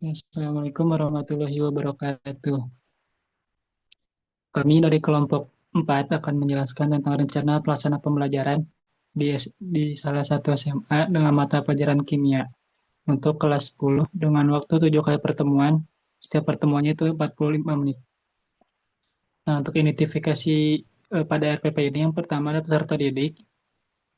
Assalamualaikum warahmatullahi wabarakatuh. Kami dari kelompok 4 akan menjelaskan tentang rencana pelaksana pembelajaran di salah satu SMA dengan mata pelajaran kimia untuk kelas 10 dengan waktu 7 kali pertemuan. Setiap pertemuannya itu 45 menit. Nah, untuk identifikasi pada RPP ini yang pertama adalah peserta didik.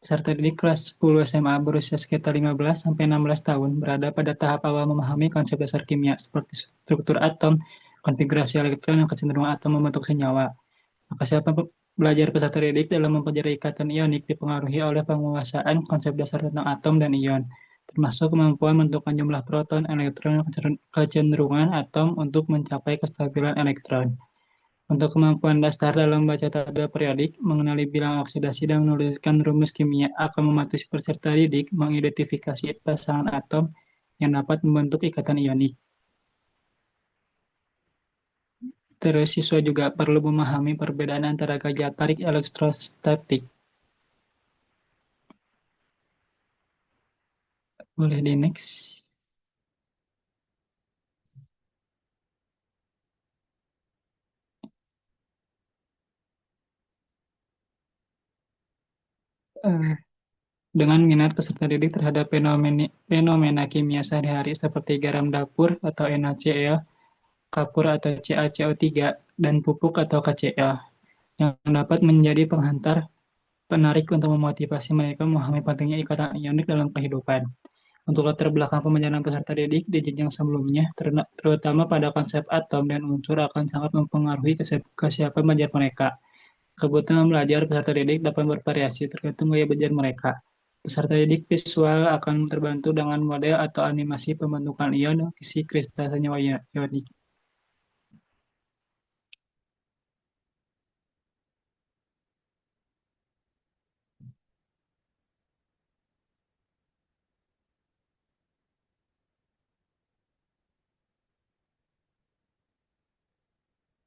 Peserta didik kelas 10 SMA berusia sekitar 15 sampai 16 tahun berada pada tahap awal memahami konsep dasar kimia seperti struktur atom, konfigurasi elektron, dan kecenderungan atom membentuk senyawa. Maka siapa belajar peserta didik dalam mempelajari ikatan ionik dipengaruhi oleh penguasaan konsep dasar tentang atom dan ion, termasuk kemampuan menentukan jumlah proton, elektron, dan kecenderungan atom untuk mencapai kestabilan elektron. Untuk kemampuan dasar dalam membaca tabel periodik, mengenali bilang oksidasi, dan menuliskan rumus kimia akan membantu peserta didik mengidentifikasi pasangan atom yang dapat membentuk ikatan ionik. Terus siswa juga perlu memahami perbedaan antara gaya tarik elektrostatik. Boleh di next. Eh, dengan minat peserta didik terhadap fenomena kimia sehari-hari seperti garam dapur atau NaCl, kapur atau CaCO3, dan pupuk atau KCl, yang dapat menjadi penghantar penarik untuk memotivasi mereka memahami pentingnya ikatan ionik dalam kehidupan. Untuk latar belakang pembelajaran peserta didik di jenjang sebelumnya, terutama pada konsep atom dan unsur akan sangat mempengaruhi kesiapan belajar mereka. Kebutuhan belajar peserta didik dapat bervariasi tergantung gaya belajar mereka. Peserta didik visual akan terbantu dengan model atau animasi pembentukan ion isi kristal senyawa ionik.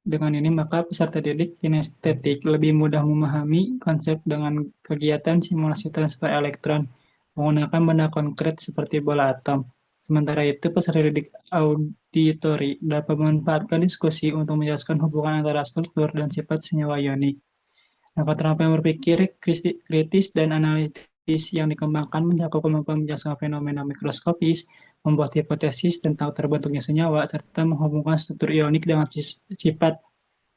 Dengan ini, maka peserta didik kinestetik lebih mudah memahami konsep dengan kegiatan simulasi transfer elektron menggunakan benda konkret seperti bola atom. Sementara itu, peserta didik auditori dapat memanfaatkan diskusi untuk menjelaskan hubungan antara struktur dan sifat senyawa ionik. Nah, keterampilan berpikir kritis dan analitis yang dikembangkan mencakup kemampuan menjelaskan fenomena mikroskopis, membuat hipotesis tentang terbentuknya senyawa, serta menghubungkan struktur ionik dengan sifat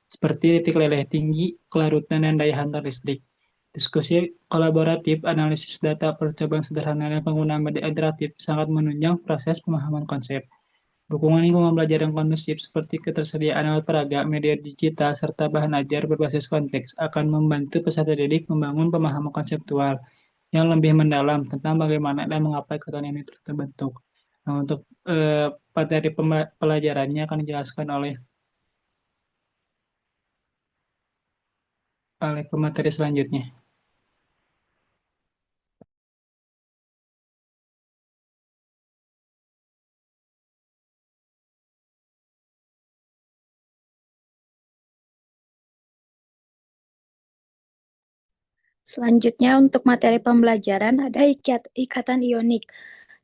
seperti titik leleh tinggi, kelarutan, dan daya hantar listrik. Diskusi kolaboratif, analisis data, percobaan sederhana, dan penggunaan media interaktif sangat menunjang proses pemahaman konsep. Dukungan lingkungan belajar yang kondusif seperti ketersediaan alat peraga, media digital, serta bahan ajar berbasis konteks akan membantu peserta didik membangun pemahaman konseptual yang lebih mendalam tentang bagaimana dan mengapa ikatan ini terbentuk. Nah, untuk materi pelajarannya akan dijelaskan oleh pemateri selanjutnya. Selanjutnya untuk materi pembelajaran ada ikatan ionik,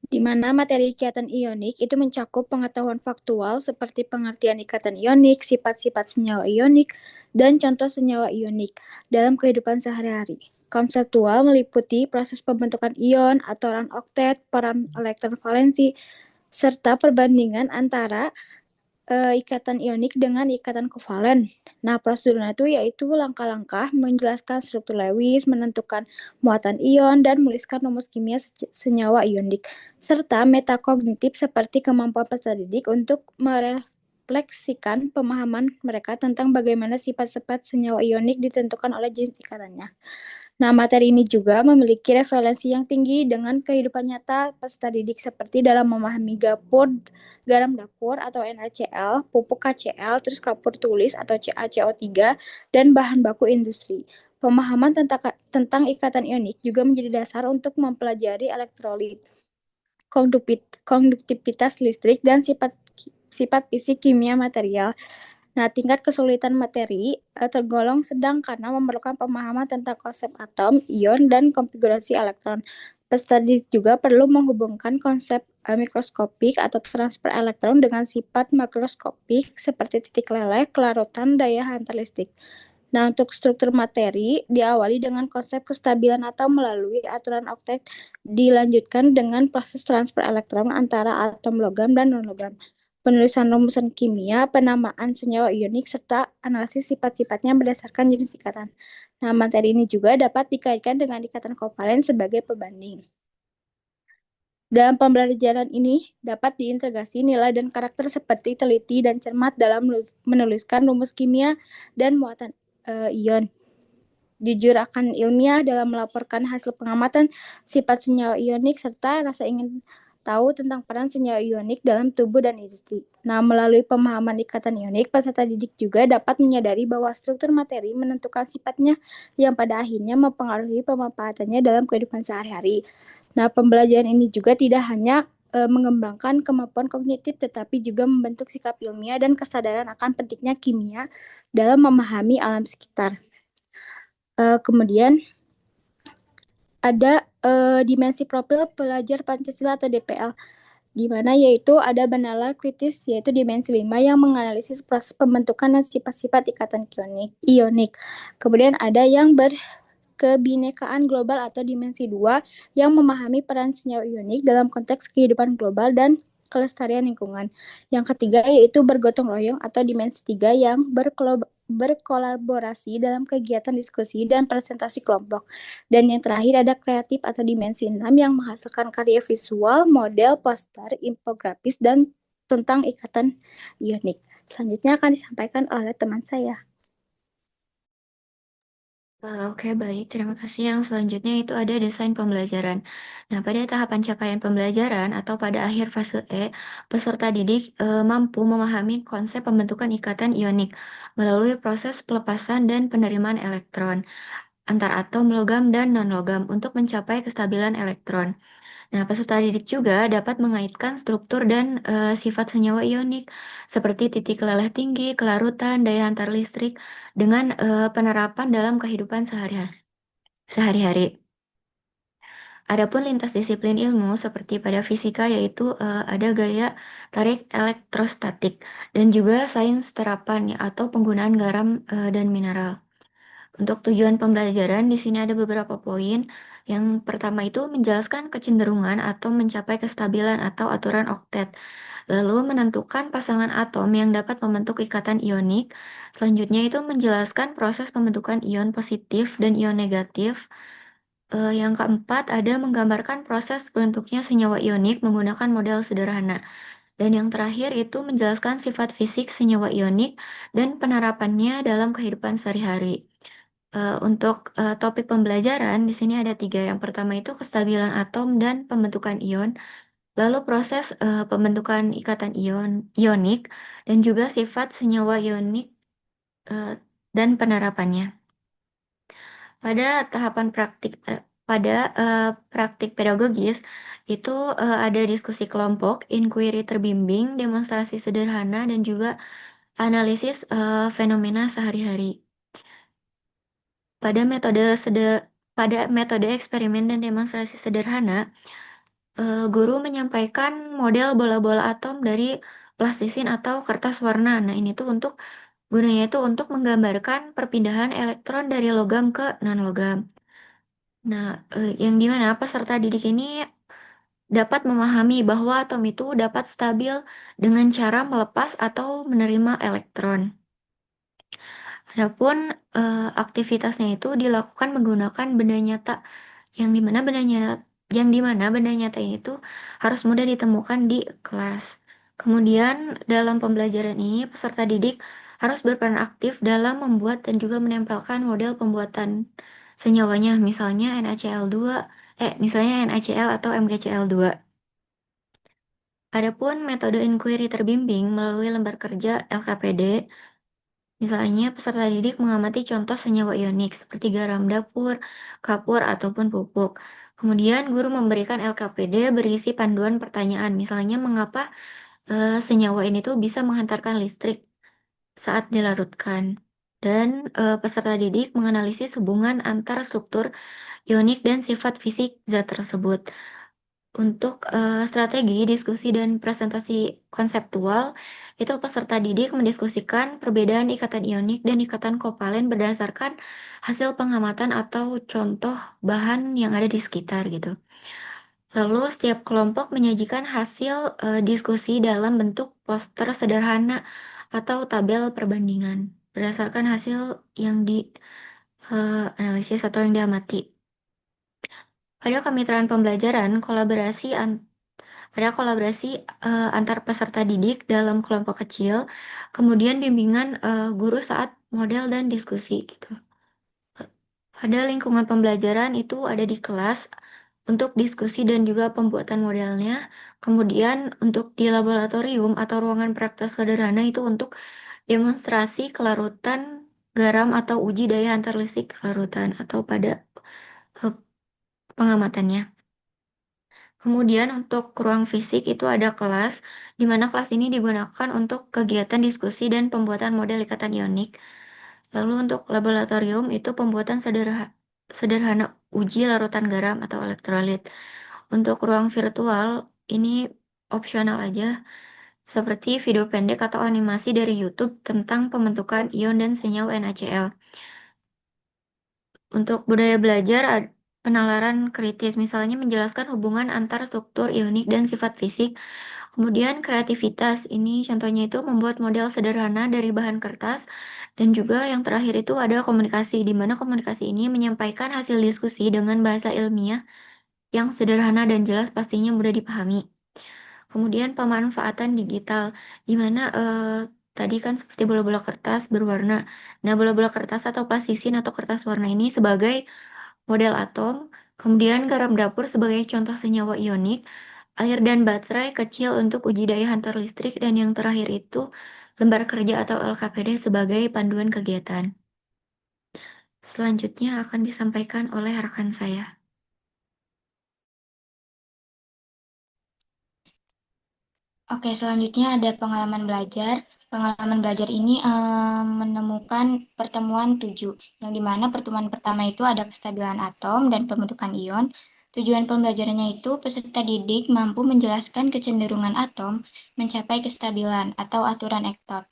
di mana materi ikatan ionik itu mencakup pengetahuan faktual seperti pengertian ikatan ionik, sifat-sifat senyawa ionik, dan contoh senyawa ionik dalam kehidupan sehari-hari. Konseptual meliputi proses pembentukan ion, atoran oktet, peran elektron valensi, serta perbandingan antara ikatan ionik dengan ikatan kovalen. Nah, prosedurnya itu yaitu langkah-langkah menjelaskan struktur Lewis, menentukan muatan ion, dan menuliskan rumus kimia senyawa ionik, serta metakognitif seperti kemampuan peserta didik untuk merefleksikan pemahaman mereka tentang bagaimana sifat-sifat senyawa ionik ditentukan oleh jenis ikatannya. Nah, materi ini juga memiliki referensi yang tinggi dengan kehidupan nyata peserta didik seperti dalam memahami garam dapur atau NaCl, pupuk KCl, terus kapur tulis atau CaCO3, dan bahan baku industri. Pemahaman tentang ikatan ionik juga menjadi dasar untuk mempelajari elektrolit, konduktivitas listrik, dan sifat fisik kimia material. Nah, tingkat kesulitan materi tergolong sedang karena memerlukan pemahaman tentang konsep atom, ion, dan konfigurasi elektron. Peserta juga perlu menghubungkan konsep mikroskopik atau transfer elektron dengan sifat makroskopik seperti titik leleh, kelarutan, daya hantar listrik. Nah, untuk struktur materi diawali dengan konsep kestabilan atom melalui aturan oktet, dilanjutkan dengan proses transfer elektron antara atom logam dan non-logam. Penulisan rumusan kimia, penamaan senyawa ionik, serta analisis sifat-sifatnya berdasarkan jenis ikatan. Nah, materi ini juga dapat dikaitkan dengan ikatan kovalen sebagai pembanding. Dalam pembelajaran ini dapat diintegrasi nilai dan karakter seperti teliti dan cermat dalam menuliskan rumus kimia dan muatan ion. Jujur akan ilmiah dalam melaporkan hasil pengamatan sifat senyawa ionik serta rasa ingin tahu tentang peran senyawa ionik dalam tubuh dan industri. Nah, melalui pemahaman ikatan ionik, peserta didik juga dapat menyadari bahwa struktur materi menentukan sifatnya yang pada akhirnya mempengaruhi pemanfaatannya dalam kehidupan sehari-hari. Nah, pembelajaran ini juga tidak hanya mengembangkan kemampuan kognitif, tetapi juga membentuk sikap ilmiah dan kesadaran akan pentingnya kimia dalam memahami alam sekitar. Kemudian ada dimensi profil pelajar Pancasila atau DPL, di mana yaitu ada benalar kritis, yaitu dimensi 5 yang menganalisis proses pembentukan dan sifat-sifat ikatan ionik. Kemudian ada yang kebinekaan global atau dimensi 2 yang memahami peran senyawa ionik dalam konteks kehidupan global dan kelestarian lingkungan. Yang ketiga yaitu bergotong royong atau dimensi 3 yang berkolaborasi dalam kegiatan diskusi dan presentasi kelompok. Dan yang terakhir ada kreatif atau dimensi 6 yang menghasilkan karya visual, model, poster, infografis, dan tentang ikatan ionik. Selanjutnya akan disampaikan oleh teman saya. Oke, baik. Terima kasih. Yang selanjutnya itu ada desain pembelajaran. Nah, pada tahapan capaian pembelajaran atau pada akhir fase E, peserta didik mampu memahami konsep pembentukan ikatan ionik melalui proses pelepasan dan penerimaan elektron antar atom logam dan non-logam untuk mencapai kestabilan elektron. Nah, peserta didik juga dapat mengaitkan struktur dan sifat senyawa ionik seperti titik leleh tinggi, kelarutan, daya hantar listrik dengan penerapan dalam kehidupan sehari-hari. Adapun lintas disiplin ilmu seperti pada fisika yaitu ada gaya tarik elektrostatik dan juga sains terapan ya, atau penggunaan garam dan mineral. Untuk tujuan pembelajaran di sini ada beberapa poin. Yang pertama itu menjelaskan kecenderungan atau mencapai kestabilan atau aturan oktet. Lalu menentukan pasangan atom yang dapat membentuk ikatan ionik. Selanjutnya itu menjelaskan proses pembentukan ion positif dan ion negatif. Yang keempat ada menggambarkan proses bentuknya senyawa ionik menggunakan model sederhana. Dan yang terakhir itu menjelaskan sifat fisik senyawa ionik dan penerapannya dalam kehidupan sehari-hari. Untuk topik pembelajaran di sini ada 3. Yang pertama itu kestabilan atom dan pembentukan ion, lalu proses pembentukan ikatan ionik, dan juga sifat senyawa ionik dan penerapannya. Pada tahapan praktik pedagogis itu ada diskusi kelompok, inquiry terbimbing, demonstrasi sederhana, dan juga analisis fenomena sehari-hari. Pada metode eksperimen dan demonstrasi sederhana, guru menyampaikan model bola-bola atom dari plastisin atau kertas warna. Nah, ini tuh gunanya itu untuk menggambarkan perpindahan elektron dari logam ke non-logam. Nah, yang dimana peserta didik ini dapat memahami bahwa atom itu dapat stabil dengan cara melepas atau menerima elektron. Adapun aktivitasnya itu dilakukan menggunakan benda nyata yang dimana benda nyata ini tuh harus mudah ditemukan di kelas. Kemudian dalam pembelajaran ini peserta didik harus berperan aktif dalam membuat dan juga menempelkan model pembuatan senyawanya, misalnya NaCl atau MgCl2. Adapun metode inquiry terbimbing melalui lembar kerja LKPD. Misalnya, peserta didik mengamati contoh senyawa ionik seperti garam dapur, kapur, ataupun pupuk. Kemudian, guru memberikan LKPD berisi panduan pertanyaan, misalnya mengapa senyawa ini tuh bisa menghantarkan listrik saat dilarutkan. Dan peserta didik menganalisis hubungan antar struktur ionik dan sifat fisik zat tersebut. Untuk strategi, diskusi, dan presentasi konseptual, itu peserta didik mendiskusikan perbedaan ikatan ionik dan ikatan kovalen berdasarkan hasil pengamatan atau contoh bahan yang ada di sekitar gitu. Lalu setiap kelompok menyajikan hasil diskusi dalam bentuk poster sederhana atau tabel perbandingan berdasarkan hasil yang di analisis atau yang diamati. Pada kemitraan pembelajaran, ada kolaborasi antar peserta didik dalam kelompok kecil, kemudian bimbingan guru saat model dan diskusi gitu. Pada lingkungan pembelajaran itu ada di kelas untuk diskusi dan juga pembuatan modelnya. Kemudian untuk di laboratorium atau ruangan praktek sederhana itu untuk demonstrasi kelarutan garam atau uji daya antar listrik kelarutan atau pada eh, pengamatannya. Kemudian untuk ruang fisik itu ada kelas, di mana kelas ini digunakan untuk kegiatan diskusi dan pembuatan model ikatan ionik. Lalu untuk laboratorium itu pembuatan sederhana uji larutan garam atau elektrolit. Untuk ruang virtual ini opsional aja, seperti video pendek atau animasi dari YouTube tentang pembentukan ion dan senyawa NaCl. Untuk budaya belajar, penalaran kritis, misalnya menjelaskan hubungan antar struktur ionik dan sifat fisik. Kemudian kreativitas, ini contohnya itu membuat model sederhana dari bahan kertas. Dan juga yang terakhir itu ada komunikasi, di mana komunikasi ini menyampaikan hasil diskusi dengan bahasa ilmiah yang sederhana dan jelas pastinya mudah dipahami. Kemudian pemanfaatan digital, di mana tadi kan seperti bola-bola kertas berwarna. Nah, bola-bola kertas atau plastisin atau kertas warna ini sebagai model atom, kemudian garam dapur sebagai contoh senyawa ionik, air dan baterai kecil untuk uji daya hantar listrik, dan yang terakhir itu lembar kerja atau LKPD sebagai panduan kegiatan. Selanjutnya akan disampaikan oleh rekan saya. Oke, selanjutnya ada pengalaman belajar. Pengalaman belajar ini menemukan pertemuan 7, yang dimana pertemuan pertama itu ada kestabilan atom dan pembentukan ion. Tujuan pembelajarannya itu peserta didik mampu menjelaskan kecenderungan atom mencapai kestabilan atau aturan Eckert,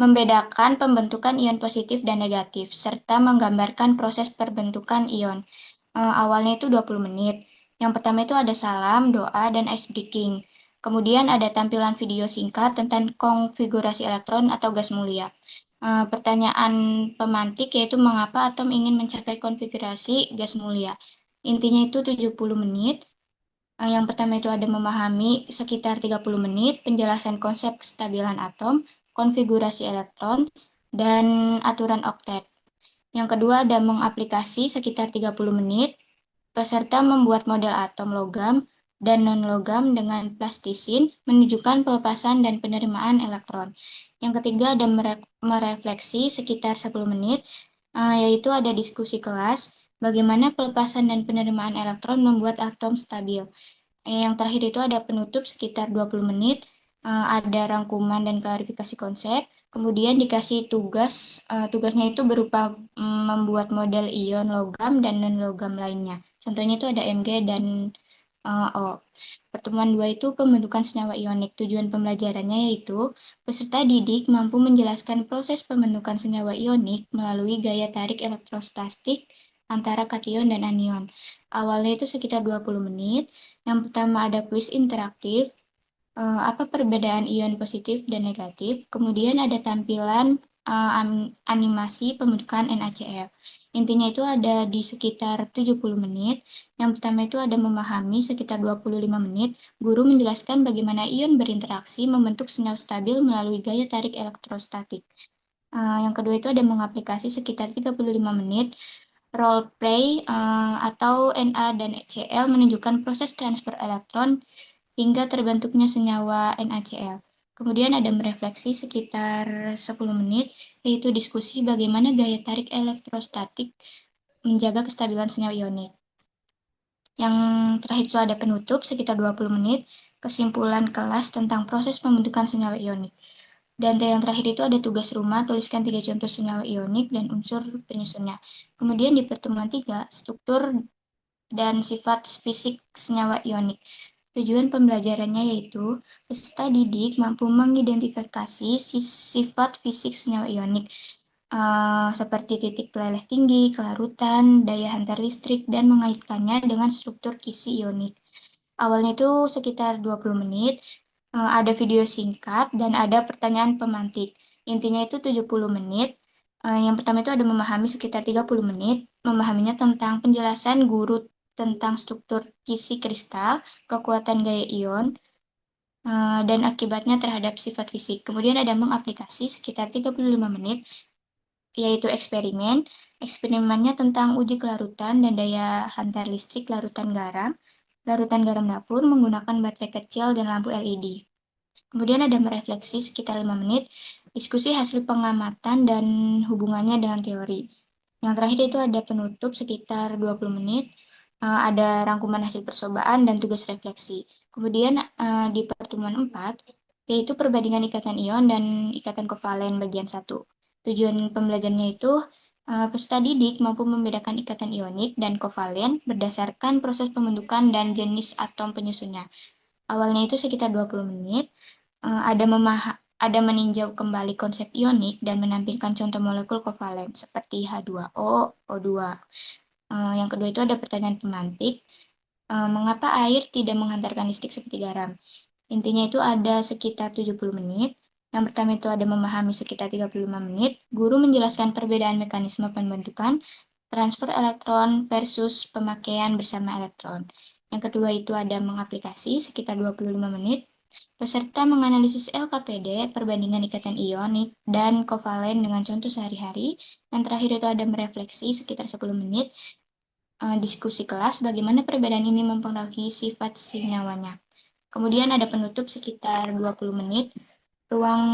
membedakan pembentukan ion positif dan negatif, serta menggambarkan proses perbentukan ion. Awalnya itu 20 menit. Yang pertama itu ada salam, doa, dan ice breaking. Kemudian ada tampilan video singkat tentang konfigurasi elektron atau gas mulia. Pertanyaan pemantik yaitu mengapa atom ingin mencapai konfigurasi gas mulia. Intinya itu 70 menit. Yang pertama itu ada memahami sekitar 30 menit, penjelasan konsep kestabilan atom, konfigurasi elektron, dan aturan oktet. Yang kedua ada mengaplikasi sekitar 30 menit, peserta membuat model atom logam dan non-logam dengan plastisin menunjukkan pelepasan dan penerimaan elektron. Yang ketiga ada merefleksi sekitar 10 menit, yaitu ada diskusi kelas, bagaimana pelepasan dan penerimaan elektron membuat atom stabil. Yang terakhir itu ada penutup sekitar 20 menit, ada rangkuman dan klarifikasi konsep, kemudian dikasih tugasnya itu berupa membuat model ion logam dan non-logam lainnya. Contohnya itu ada Mg dan O. Pertemuan 2 itu pembentukan senyawa ionik. Tujuan pembelajarannya yaitu peserta didik mampu menjelaskan proses pembentukan senyawa ionik melalui gaya tarik elektrostatik antara kation dan anion. Awalnya itu sekitar 20 menit. Yang pertama ada kuis interaktif, apa perbedaan ion positif dan negatif. Kemudian ada tampilan animasi pembentukan NaCl. Intinya itu ada di sekitar 70 menit. Yang pertama itu ada memahami sekitar 25 menit. Guru menjelaskan bagaimana ion berinteraksi membentuk senyawa stabil melalui gaya tarik elektrostatik. Yang kedua itu ada mengaplikasi sekitar 35 menit. Role play atau Na dan Cl menunjukkan proses transfer elektron hingga terbentuknya senyawa NaCl. Kemudian ada merefleksi sekitar 10 menit, yaitu diskusi bagaimana gaya tarik elektrostatik menjaga kestabilan senyawa ionik. Yang terakhir itu ada penutup sekitar 20 menit, kesimpulan kelas tentang proses pembentukan senyawa ionik. Dan yang terakhir itu ada tugas rumah, tuliskan 3 contoh senyawa ionik dan unsur penyusunnya. Kemudian di pertemuan 3, struktur dan sifat fisik senyawa ionik. Tujuan pembelajarannya yaitu peserta didik mampu mengidentifikasi sifat fisik senyawa ionik seperti titik peleleh tinggi, kelarutan, daya hantar listrik, dan mengaitkannya dengan struktur kisi ionik. Awalnya itu sekitar 20 menit, ada video singkat, dan ada pertanyaan pemantik. Intinya itu 70 menit. Yang pertama itu ada memahami sekitar 30 menit, memahaminya tentang penjelasan guru tentang struktur kisi kristal, kekuatan gaya ion, dan akibatnya terhadap sifat fisik. Kemudian ada mengaplikasi sekitar 35 menit, yaitu eksperimen. Eksperimennya tentang uji kelarutan dan daya hantar listrik larutan garam dapur menggunakan baterai kecil dan lampu LED. Kemudian ada merefleksi sekitar 5 menit, diskusi hasil pengamatan dan hubungannya dengan teori. Yang terakhir itu ada penutup sekitar 20 menit, ada rangkuman hasil percobaan dan tugas refleksi. Kemudian di pertemuan 4, yaitu perbandingan ikatan ion dan ikatan kovalen bagian 1. Tujuan pembelajarannya itu peserta didik mampu membedakan ikatan ionik dan kovalen berdasarkan proses pembentukan dan jenis atom penyusunnya. Awalnya itu sekitar 20 menit, ada meninjau kembali konsep ionik dan menampilkan contoh molekul kovalen seperti H2O, O2. Yang kedua itu ada pertanyaan pemantik, mengapa air tidak menghantarkan listrik seperti garam? Intinya itu ada sekitar 70 menit. Yang pertama itu ada memahami sekitar 35 menit. Guru menjelaskan perbedaan mekanisme pembentukan, transfer elektron versus pemakaian bersama elektron. Yang kedua itu ada mengaplikasi sekitar 25 menit. Peserta menganalisis LKPD, perbandingan ikatan ionik, dan kovalen dengan contoh sehari-hari. Yang terakhir itu ada merefleksi sekitar 10 menit. Diskusi kelas, bagaimana perbedaan ini mempengaruhi sifat senyawanya. Kemudian ada penutup sekitar 20 menit, ruang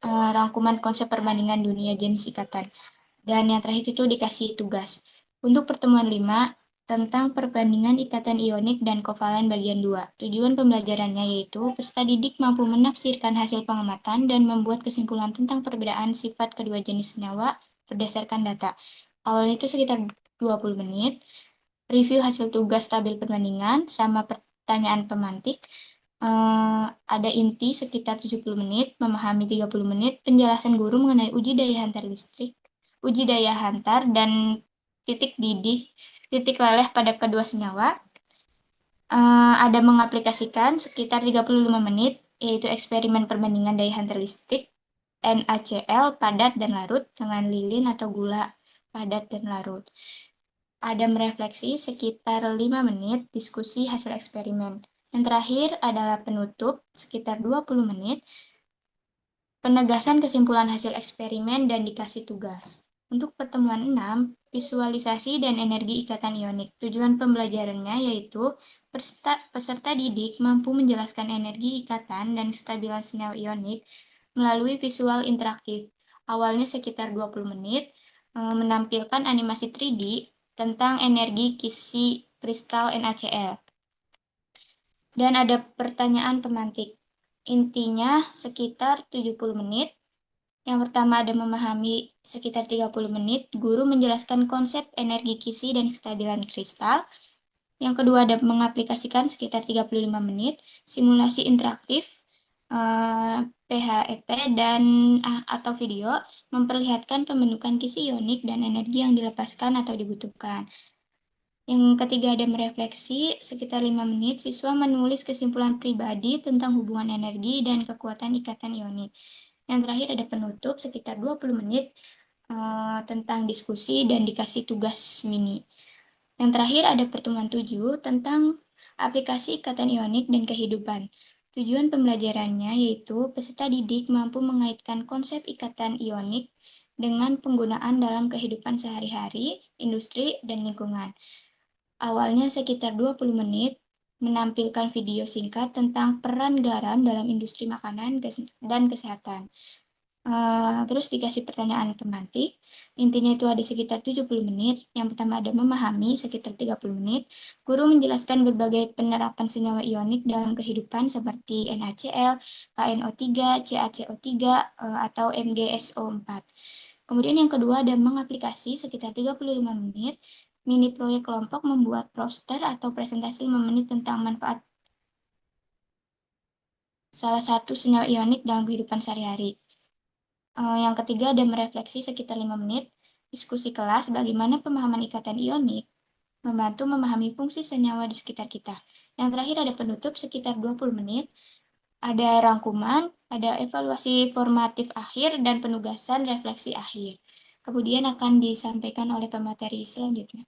rangkuman konsep perbandingan dunia jenis ikatan. Dan yang terakhir itu dikasih tugas. Untuk pertemuan 5, tentang perbandingan ikatan ionik dan kovalen bagian 2. Tujuan pembelajarannya yaitu peserta didik mampu menafsirkan hasil pengamatan dan membuat kesimpulan tentang perbedaan sifat kedua jenis senyawa berdasarkan data. Awalnya itu sekitar 20 menit, review hasil tugas tabel perbandingan sama pertanyaan pemantik, ada inti sekitar 70 menit, memahami 30 menit, penjelasan guru mengenai uji daya hantar listrik, uji daya hantar dan titik didih, titik leleh pada kedua senyawa. Ada mengaplikasikan sekitar 35 menit, yaitu eksperimen perbandingan daya hantar listrik, NaCl padat dan larut dengan lilin atau gula padat dan larut. Ada merefleksi sekitar 5 menit, diskusi hasil eksperimen. Yang terakhir adalah penutup sekitar 20 menit, penegasan kesimpulan hasil eksperimen dan dikasih tugas. Untuk pertemuan 6, visualisasi dan energi ikatan ionik. Tujuan pembelajarannya yaitu peserta didik mampu menjelaskan energi ikatan dan kestabilan senyawa ionik melalui visual interaktif. Awalnya sekitar 20 menit, menampilkan animasi 3D tentang energi kisi kristal NaCl. Dan ada pertanyaan pemantik. Intinya sekitar 70 menit. Yang pertama ada memahami sekitar 30 menit. Guru menjelaskan konsep energi kisi dan kestabilan kristal. Yang kedua ada mengaplikasikan sekitar 35 menit. Simulasi interaktif, PHET dan atau video memperlihatkan pembentukan kisi ionik dan energi yang dilepaskan atau dibutuhkan. Yang ketiga ada merefleksi sekitar 5 menit, siswa menulis kesimpulan pribadi tentang hubungan energi dan kekuatan ikatan ionik. Yang terakhir ada penutup sekitar 20 menit tentang diskusi dan dikasih tugas mini. Yang terakhir ada pertemuan 7 tentang aplikasi ikatan ionik dan kehidupan. Tujuan pembelajarannya yaitu peserta didik mampu mengaitkan konsep ikatan ionik dengan penggunaan dalam kehidupan sehari-hari, industri, dan lingkungan. Awalnya sekitar 20 menit, menampilkan video singkat tentang peran garam dalam industri makanan dan kesehatan. Terus dikasih pertanyaan pemantik, intinya itu ada sekitar 70 menit. Yang pertama ada memahami sekitar 30 menit. Guru menjelaskan berbagai penerapan senyawa ionik dalam kehidupan seperti NaCl, KNO3, CaCO3, atau MgSO4. Kemudian yang kedua ada mengaplikasi sekitar 35 menit, Mini proyek kelompok membuat poster atau presentasi 5 menit tentang manfaat salah satu senyawa ionik dalam kehidupan sehari-hari. Yang ketiga ada merefleksi sekitar 5 menit, diskusi kelas bagaimana pemahaman ikatan ionik membantu memahami fungsi senyawa di sekitar kita. Yang terakhir ada penutup sekitar 20 menit, ada rangkuman, ada evaluasi formatif akhir, dan penugasan refleksi akhir. Kemudian akan disampaikan oleh pemateri selanjutnya.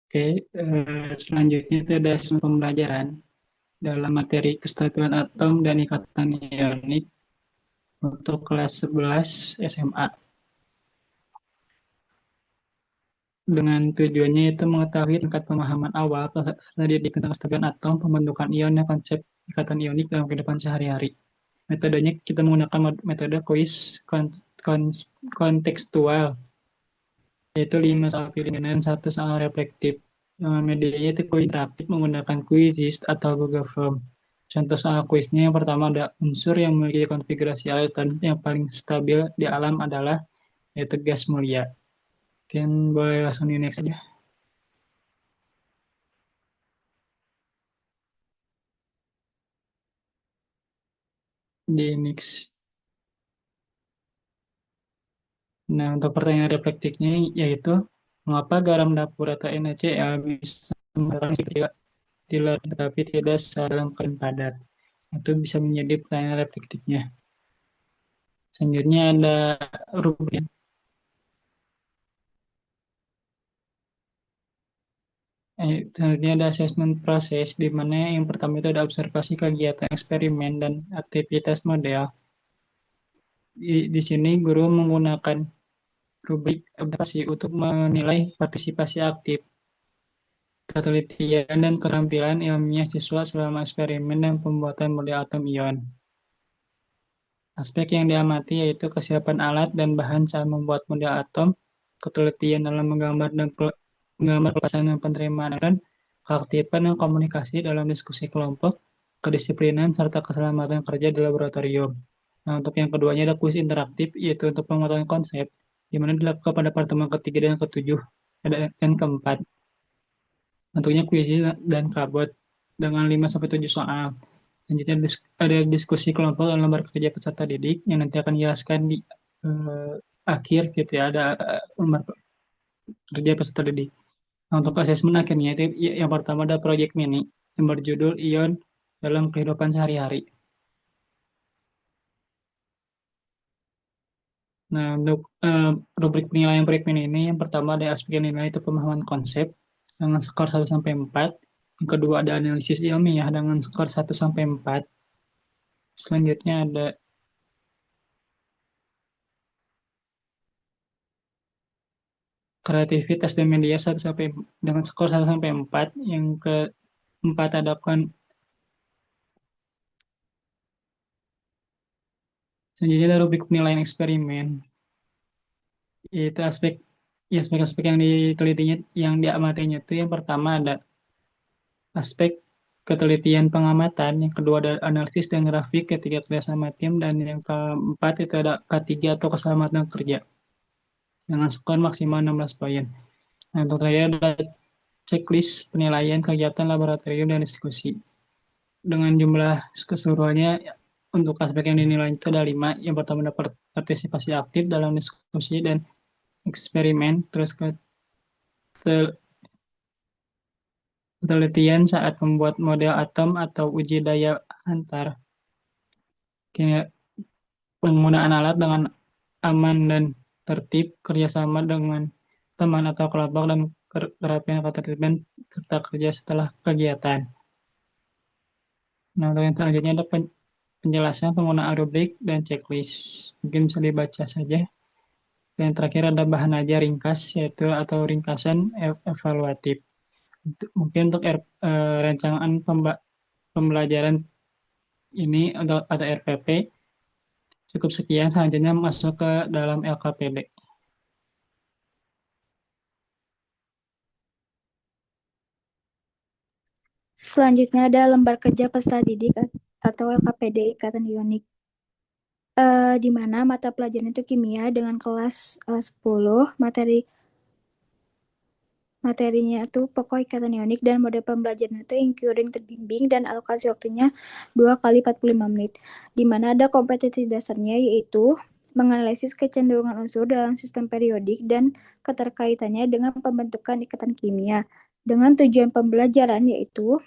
Oke, selanjutnya itu ada pembelajaran dalam materi kestabilan atom dan ikatan ionik untuk kelas 11 SMA. Dengan tujuannya itu mengetahui tingkat pemahaman awal peserta didik tentang kestabilan atom, pembentukan ion, dan konsep ikatan ionik dalam kehidupan sehari-hari. Metodenya kita menggunakan metode kuis kontekstual, yaitu 5 soal pilihan dan 1 soal reflektif. Medianya itu kuis interaktif menggunakan Quizizz atau Google Form. Contoh soal kuisnya yang pertama ada unsur yang memiliki konfigurasi elektron yang paling stabil di alam adalah yaitu gas mulia. Mungkin boleh langsung di next aja. Di next. Nah, untuk pertanyaan reflektifnya yaitu mengapa garam dapur atau NaCl bisa menghasilkan di laut tetapi tidak dalam keadaan padat? Itu bisa menjadi pertanyaan reflektifnya. Selanjutnya ada rubrik. Selanjutnya ada assessment proses, di mana yang pertama itu ada observasi kegiatan eksperimen dan aktivitas model. Di sini guru menggunakan rubrik observasi untuk menilai partisipasi aktif, ketelitian, dan keterampilan ilmiah siswa selama eksperimen dan pembuatan model atom ion. Aspek yang diamati yaitu kesiapan alat dan bahan saat membuat model atom, ketelitian dalam menggambar dan menggambar pelaksanaan penerimaan dan keaktifan dan komunikasi dalam diskusi kelompok, kedisiplinan, serta keselamatan kerja di laboratorium. Nah, untuk yang keduanya ada kuis interaktif, yaitu untuk pengetahuan konsep, di mana dilakukan pada pertemuan ketiga dan ketujuh dan keempat. Bentuknya kuis dan kabut dengan 5-7 soal. Selanjutnya ada diskusi kelompok dalam lembar kerja peserta didik yang nanti akan dijelaskan di eh, akhir gitu ya, ada lembar kerja peserta didik. Nah, untuk asesmen akhirnya itu yang pertama ada proyek mini yang berjudul Ion dalam kehidupan sehari-hari. Nah, untuk rubrik penilaian proyek mini ini yang pertama ada aspek yang dinilai itu pemahaman konsep dengan skor 1 sampai 4. Yang kedua ada analisis ilmiah dengan skor 1 sampai 4. Selanjutnya ada kreativitas dan media 1 sampai dengan skor 1 sampai 4. Yang keempat ada selanjutnya ada rubrik penilaian eksperimen, yaitu aspek-aspek yang ditelitinya, yang diamatinya itu yang pertama ada aspek ketelitian pengamatan, yang kedua ada analisis dan grafik, ketiga kerjasama tim, dan yang keempat itu ada K3 atau keselamatan kerja dengan skor maksimal 16 poin. Nah, untuk terakhir ada checklist penilaian kegiatan laboratorium dan diskusi. Dengan jumlah keseluruhannya untuk aspek yang dinilai itu ada 5. Yang pertama ada partisipasi aktif dalam diskusi dan eksperimen, terus penelitian saat membuat model atom atau uji daya antar, penggunaan alat dengan aman dan tertib, kerjasama dengan teman atau kelompok, dan kerapian ketertiban serta kerja setelah kegiatan. Nah, untuk yang selanjutnya ada penjelasan penggunaan rubrik dan checklist. Mungkin bisa dibaca saja. Dan terakhir ada bahan ajar ringkas, yaitu atau ringkasan evaluatif. Mungkin untuk rancangan pembelajaran ini atau RPP cukup sekian. Selanjutnya masuk ke dalam LKPD. Selanjutnya ada lembar kerja peserta didik atau LKPD ikatan ionik. Di mana mata pelajaran itu kimia dengan kelas 10, materinya itu pokok ikatan ionik dan mode pembelajaran itu including terbimbing dan alokasi waktunya 2 kali 45 menit. Di mana ada kompetensi dasarnya yaitu menganalisis kecenderungan unsur dalam sistem periodik dan keterkaitannya dengan pembentukan ikatan kimia. Dengan tujuan pembelajaran yaitu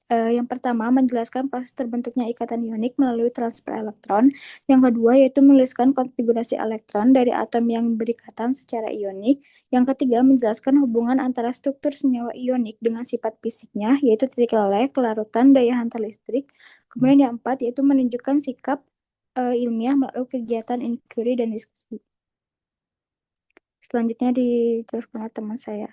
yang pertama, menjelaskan proses terbentuknya ikatan ionik melalui transfer elektron. Yang kedua, yaitu menuliskan konfigurasi elektron dari atom yang berikatan secara ionik. Yang ketiga, menjelaskan hubungan antara struktur senyawa ionik dengan sifat fisiknya, yaitu titik leleh, kelarutan, daya hantar listrik. Kemudian yang empat, yaitu menunjukkan sikap ilmiah melalui kegiatan inquiry dan diskusi. Selanjutnya dijelaskan oleh teman saya.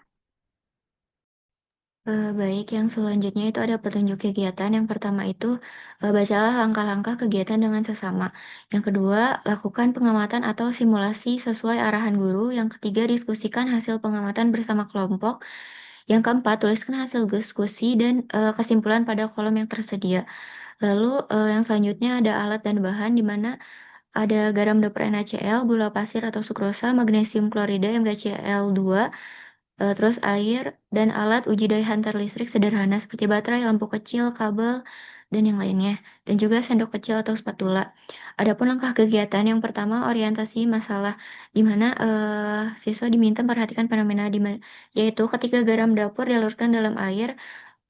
Baik, yang selanjutnya itu ada petunjuk kegiatan. Yang pertama itu, bacalah langkah-langkah kegiatan dengan sesama. Yang kedua, lakukan pengamatan atau simulasi sesuai arahan guru. Yang ketiga, diskusikan hasil pengamatan bersama kelompok. Yang keempat, tuliskan hasil diskusi dan kesimpulan pada kolom yang tersedia. Lalu, yang selanjutnya ada alat dan bahan, di mana ada garam dapur NaCl, gula pasir atau sukrosa, magnesium klorida MgCl2, terus air, dan alat uji daya hantar listrik sederhana seperti baterai, lampu kecil, kabel, dan yang lainnya. Dan juga sendok kecil atau spatula. Adapun langkah kegiatan yang pertama, orientasi masalah, di mana siswa diminta memperhatikan fenomena yaitu ketika garam dapur dialurkan dalam air,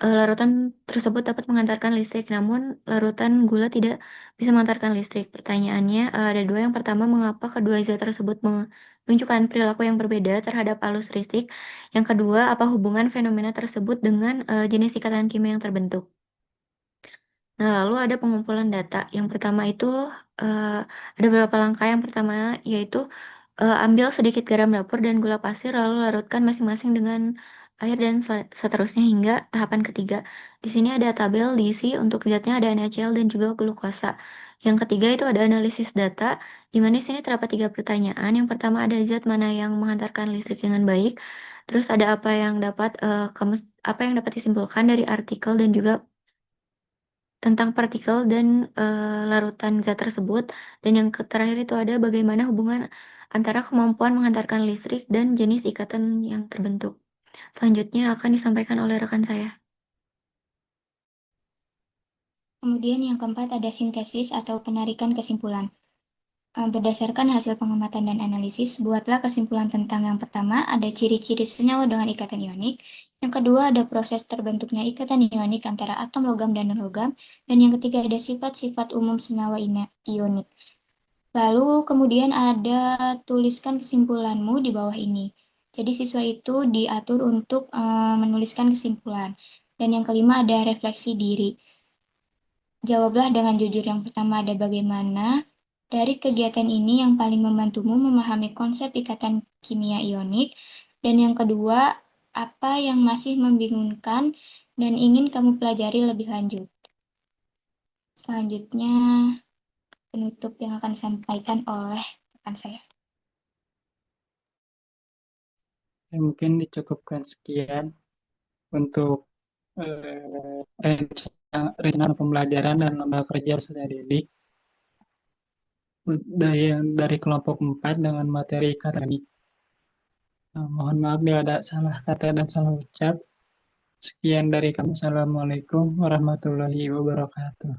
larutan tersebut dapat mengantarkan listrik, namun larutan gula tidak bisa mengantarkan listrik. Pertanyaannya ada dua. Yang pertama, mengapa kedua zat tersebut menunjukkan perilaku yang berbeda terhadap arus listrik? Yang kedua, apa hubungan fenomena tersebut dengan jenis ikatan kimia yang terbentuk? Nah, lalu ada pengumpulan data. Yang pertama itu ada beberapa langkah. Yang pertama yaitu ambil sedikit garam dapur dan gula pasir, lalu larutkan masing-masing dengan air dan seterusnya hingga tahapan ketiga. Di sini ada tabel diisi untuk zatnya ada NaCl dan juga glukosa. Yang ketiga itu ada analisis data, di mana di sini terdapat 3 pertanyaan. Yang pertama ada zat mana yang mengantarkan listrik dengan baik. Terus ada apa yang dapat disimpulkan dari artikel dan juga tentang partikel dan larutan zat tersebut. Dan yang terakhir itu ada bagaimana hubungan antara kemampuan mengantarkan listrik dan jenis ikatan yang terbentuk. Selanjutnya akan disampaikan oleh rekan saya. Kemudian yang keempat ada sintesis atau penarikan kesimpulan. Berdasarkan hasil pengamatan dan analisis, buatlah kesimpulan tentang yang pertama, ada ciri-ciri senyawa dengan ikatan ionik. Yang kedua, ada proses terbentuknya ikatan ionik antara atom logam dan non-logam. Dan yang ketiga, ada sifat-sifat umum senyawa ionik. Lalu kemudian ada tuliskan kesimpulanmu di bawah ini. Jadi siswa itu diatur untuk menuliskan kesimpulan. Dan yang kelima ada refleksi diri. Jawablah dengan jujur. Yang pertama ada bagaimana dari kegiatan ini yang paling membantumu memahami konsep ikatan kimia ionik. Dan yang kedua, apa yang masih membingungkan dan ingin kamu pelajari lebih lanjut. Selanjutnya, penutup yang akan disampaikan oleh rekan saya. Mungkin dicukupkan sekian untuk rencana pembelajaran dan lembaga kerja peserta didik dari kelompok 4 dengan materi akademik. Mohon maaf bila ada salah kata dan salah ucap. Sekian dari kami. Assalamualaikum warahmatullahi wabarakatuh.